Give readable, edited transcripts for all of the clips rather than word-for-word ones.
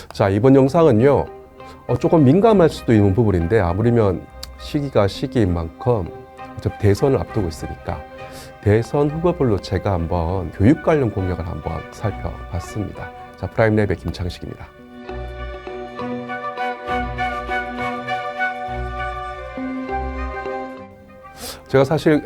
자, 이번 영상은요, 조금 민감할 수도 있는 부분인데, 아무리면 시기가 시기인 만큼 어차피 대선을 앞두고 있으니까 대선 후보별로 제가 한번 교육 관련 공약을 한번 살펴봤습니다. 자, 프라임랩의 김창식입니다. 제가 사실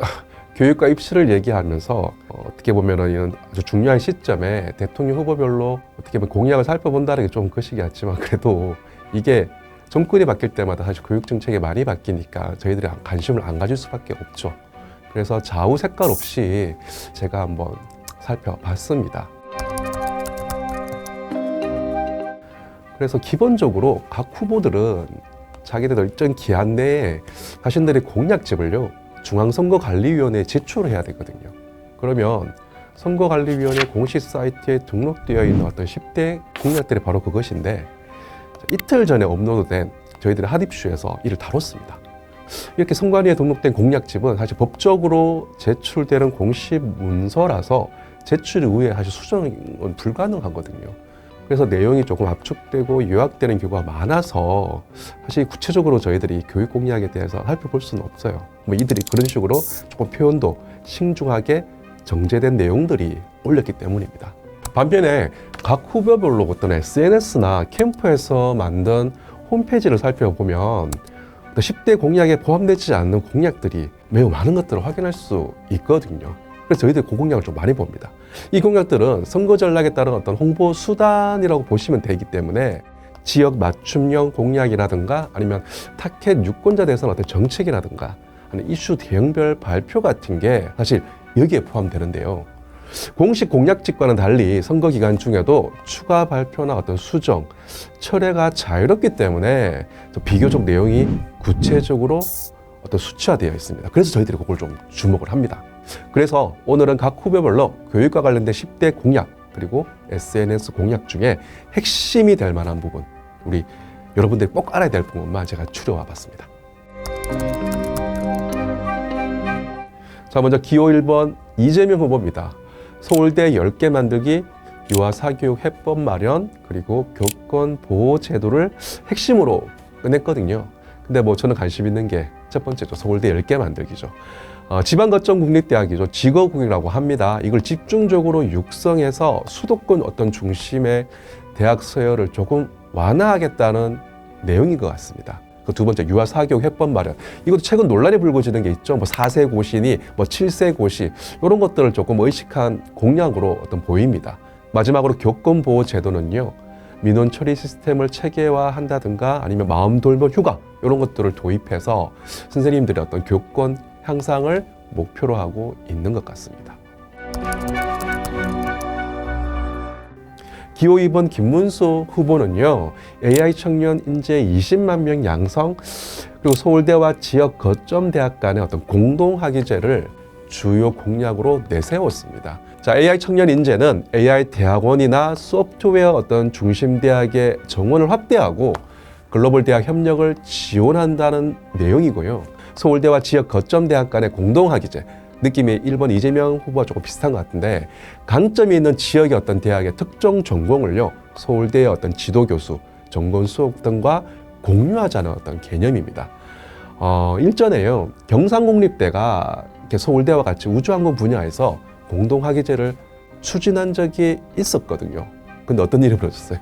교육과 입시를 얘기하면서 어떻게 보면은 이런 아주 중요한 시점에 대통령 후보별로 어떻게 보면 공약을 살펴본다는 게 좀 거시기 같지만, 그래도 이게 정권이 바뀔 때마다 사실 교육 정책이 많이 바뀌니까 저희들이 관심을 안 가질 수밖에 없죠. 그래서 좌우 색깔 없이 제가 한번 살펴봤습니다. 그래서 기본적으로 각 후보들은 자기들 일정 기한 내에 자신들의 공약집을요, 중앙선거관리위원회에 제출해야 되거든요. 그러면 선거관리위원회 공식 사이트에 등록되어 있는 어떤 10대 공약들이 바로 그것인데, 이틀 전에 업로드된 저희들의 핫이슈에서 이를 다뤘습니다. 이렇게 선관위에 등록된 공약집은 사실 법적으로 제출되는 공식 문서라서 제출 이후에 사실 수정은 불가능하거든요. 그래서 내용이 조금 압축되고 요약되는 경우가 많아서 사실 구체적으로 저희들이 교육 공약에 대해서 살펴볼 수는 없어요. 뭐 이들이 그런 식으로 조금 표현도 신중하게 정제된 내용들이 올렸기 때문입니다. 반면에 각 후보별로 어떤 SNS나 캠프에서 만든 홈페이지를 살펴보면 10대 공약에 포함되지 않는 공약들이 매우 많은 것들을 확인할 수 있거든요. 그래서 저희들이 그 공약을 좀 많이 봅니다. 이 공약들은 선거 전략에 따른 어떤 홍보 수단이라고 보시면 되기 때문에 지역 맞춤형 공약이라든가 아니면 타켓 유권자 대상 어떤 정책이라든가 아니면 이슈 대응별 발표 같은 게 사실 여기에 포함되는데요. 공식 공약집과는 달리 선거 기간 중에도 추가 발표나 어떤 수정, 철회가 자유롭기 때문에 비교적 내용이 구체적으로 어떤 수치화되어 있습니다. 그래서 저희들이 그걸 좀 주목을 합니다. 그래서 오늘은 각 후보별로 교육과 관련된 10대 공약 그리고 SNS 공약 중에 핵심이 될 만한 부분, 우리 여러분들이 꼭 알아야 될 부분만 제가 추려와 봤습니다. 자, 먼저 기호 1번 이재명 후보입니다. 서울대 10개 만들기, 유아 사교육 해법 마련, 그리고 교권 보호 제도를 핵심으로 꺼냈거든요. 근데 뭐 저는 관심 있는 게 첫 번째죠. 서울대 10개 만들기죠. 지방거점 국립대학이죠. 직업국이라고 합니다. 이걸 집중적으로 육성해서 수도권 어떤 중심의 대학 서열을 조금 완화하겠다는 내용인 것 같습니다. 그 두 번째, 유아 사교육 해법 마련. 이것도 최근 논란이 불거지는 게 있죠. 뭐 4세 고시니, 뭐 7세 고시, 이런 것들을 조금 의식한 공약으로 어떤 보입니다. 마지막으로 교권 보호 제도는요, 민원 처리 시스템을 체계화한다든가 아니면 마음 돌봄 휴가 이런 것들을 도입해서 선생님들의 어떤 교권 향상을 목표로 하고 있는 것 같습니다. 기호 2번 김문수 후보는요, AI 청년 인재 20만 명 양성, 그리고 서울대와 지역 거점 대학 간의 어떤 공동학위제를 주요 공약으로 내세웠습니다. 자, AI 청년 인재는 AI 대학원이나 소프트웨어 어떤 중심 대학의 정원을 확대하고 글로벌 대학 협력을 지원한다는 내용이고요. 서울대와 지역 거점 대학 간의 공동학위제, 느낌이 1번 이재명 후보와 조금 비슷한 것 같은데, 강점이 있는 지역의 어떤 대학의 특정 전공을요, 서울대의 어떤 지도교수, 전공 수업 등과 공유하자는 어떤 개념입니다. 일전에요, 경상국립대가 이렇게 서울대와 같이 우주항공 분야에서 공동학위제를 추진한 적이 있었거든요. 근데 어떤 일이 벌어졌어요?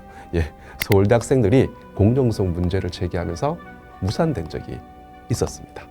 서울대 학생들이 공정성 문제를 제기하면서 무산된 적이 있었습니다.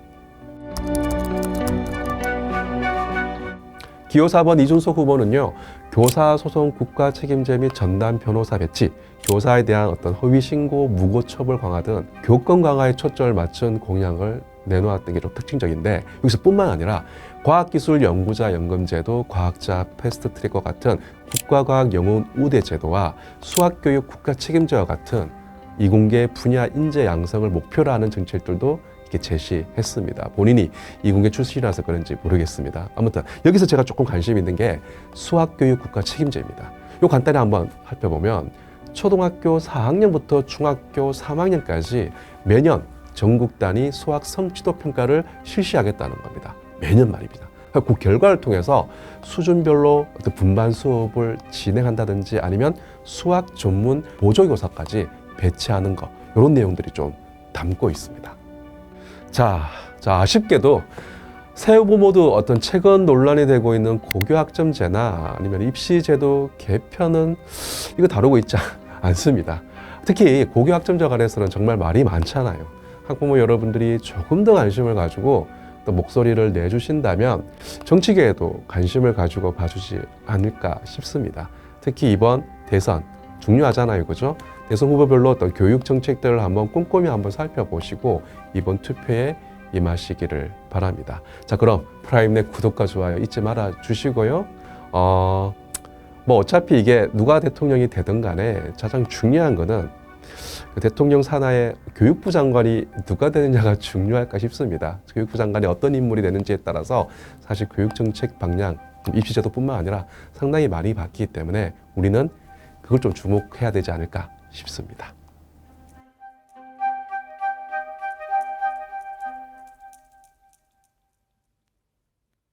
기호 4번 이준석 후보는요, 교사 소송 국가 책임제 및 전담 변호사 배치, 교사에 대한 어떤 허위 신고, 무고 처벌 강화 등 교권 강화에 초점을 맞춘 공약을 내놓았던 게 좀 특징적인데, 여기서 뿐만 아니라 과학기술 연구자 연금제도, 과학자 패스트트랙과 같은 국가과학 영혼 우대 제도와 수학교육 국가 책임제와 같은 이공계 분야 인재 양성을 목표로 하는 정책들도 이렇게 제시했습니다. 본인이 이공계 출신이라서 그런지 모르겠습니다. 아무튼 여기서 제가 조금 관심 있는 게 수학교육 국가 책임제입니다. 요 간단히 한번 살펴보면 초등학교 4학년부터 중학교 3학년까지 매년 전국 단위 수학 성취도 평가를 실시하겠다는 겁니다. 매년 말입니다. 그 결과를 통해서 수준별로 어떤 분반 수업을 진행한다든지 아니면 수학 전문 보조교사까지 배치하는 거, 이런 내용들이 좀 담고 있습니다. 자, 아쉽게도 새 후보 모두 어떤 최근 논란이 되고 있는 고교학점제나 아니면 입시제도 개편은 이거 다루고 있지 않습니다. 특히 고교학점제 관해서는 정말 말이 많잖아요. 학부모 여러분들이 조금 더 관심을 가지고 또 목소리를 내주신다면 정치계에도 관심을 가지고 봐주지 않을까 싶습니다. 특히 이번 대선 중요하잖아요, 그죠? 대선 후보별로 어떤 교육 정책들을 한번 꼼꼼히 한번 살펴보시고 이번 투표에 임하시기를 바랍니다. 자, 그럼 프라임넷 구독과 좋아요 잊지 말아 주시고요. 뭐 어차피 이게 누가 대통령이 되든 간에 가장 중요한 거는 그 대통령 산하에 교육부 장관이 누가 되느냐가 중요할까 싶습니다. 교육부 장관이 어떤 인물이 되는지에 따라서 사실 교육정책 방향, 입시제도뿐만 아니라 상당히 많이 바뀌기 때문에 우리는 그걸 좀 주목해야 되지 않을까 싶습니다.